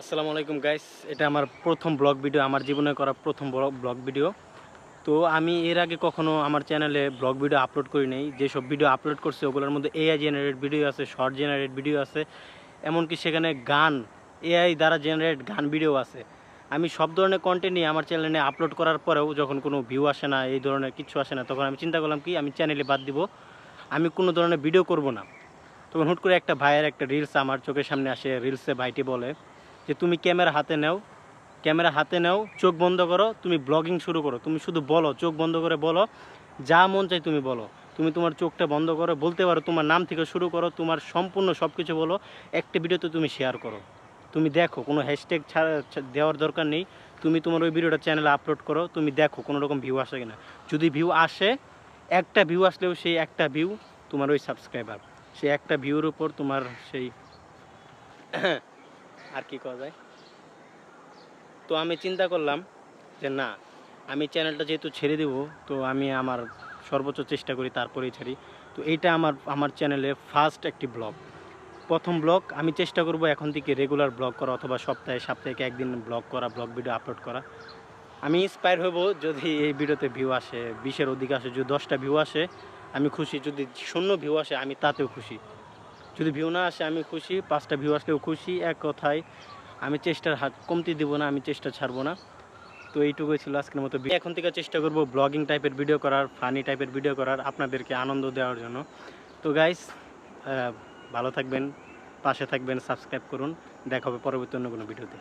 আসসালামু আলাইকুম গাইস, এটা আমার প্রথম ব্লগ ভিডিও, আমার জীবনে করা প্রথম ব্লগ ভিডিও। তো আমি এর আগে কখনো আমার চ্যানেলে ব্লগ ভিডিও আপলোড করি নাই। যেসব ভিডিও আপলোড করছে ওগুলোর মধ্যে এআই জেনারেট ভিডিও আছে, শর্ট জেনারেট ভিডিও আছে, এমনকি সেখানে গান, এআই দ্বারা জেনারেট গান ভিডিও আছে। আমি সব ধরনের কন্টেন্ট নিয়ে আমার চ্যানেলে আপলোড করার পরেও যখন কোনো ভিউ আসে না, এই ধরনের কিছু আসে না, তখন আমি চিন্তা করলাম কি আমি চ্যানেলে বাদ দিব, আমি কোনো ধরনের ভিডিও করব না। তখন হুট করে একটা ভাইয়ের একটা রিলস আমার চোখের সামনে আসে। রিলসে ভাইটি বলে যে তুমি ক্যামেরা হাতে নাও, চোখ বন্ধ করো, তুমি ব্লগিং শুরু করো, তুমি শুধু বলো, চোখ বন্ধ করে বলো, যা মন চাই তুমি বলো। তুমি তোমার চোখটা বন্ধ করো, বলতে পারো, তোমার নাম থেকে শুরু করো, তোমার সম্পূর্ণ সব কিছু বলো, একটা ভিডিওতে তুমি শেয়ার করো, তুমি দেখো, কোনো হ্যাশট্যাগ দেওয়ার দরকার নেই, তুমি তোমার ওই ভিডিওটা চ্যানেলে আপলোড করো, তুমি দেখো কোনো রকম ভিউ আসে কিনা। যদি ভিউ আসে, একটা ভিউ আসলেও সেই একটা ভিউ তোমার ওই সাবস্ক্রাইবার, সেই একটা ভিউর উপর তোমার সেই আর কি করা যায়। তো আমি চিন্তা করলাম যে না, আমি চ্যানেলটা যেহেতু ছেড়ে দেব, তো আমি আমার সর্বোচ্চ চেষ্টা করি তারপরেই ছাড়ি। তো এইটা আমার চ্যানেলে ফার্স্ট একটি ব্লগ, প্রথম ব্লগ। আমি চেষ্টা করব এখন থেকে রেগুলার ব্লগ করা, অথবা সপ্তাহে একদিন ব্লগ করা, ব্লগ ভিডিও আপলোড করা। আমি ইন্সপায়ার হব যদি এই ভিডিওতে ভিউ আসে 20-এর অধিক আসে, যদি 10টা ভিউ আসে আমি খুশি, যদি 0 ভিউ আসে আমি তাতেও খুশি, যদি ভিউ না আসে আমি খুশি, 5টা ভিউ আসলেও খুশি। এক কথায় আমি চেষ্টার হাত কমতি দিব না, আমি চেষ্টা ছাড়বো না। তো এইটুকুই ছিল আজকের মতো। এখন থেকে চেষ্টা করব ব্লগিং টাইপের ভিডিও করার, ফানি টাইপের ভিডিও করার, আপনাদেরকে আনন্দ দেওয়ার জন্য। তো গাইস, ভালো থাকবেন, পাশে থাকবেন, সাবস্ক্রাইব করুন। দেখা হবে পরবর্তী অন্য কোনো ভিডিওতে।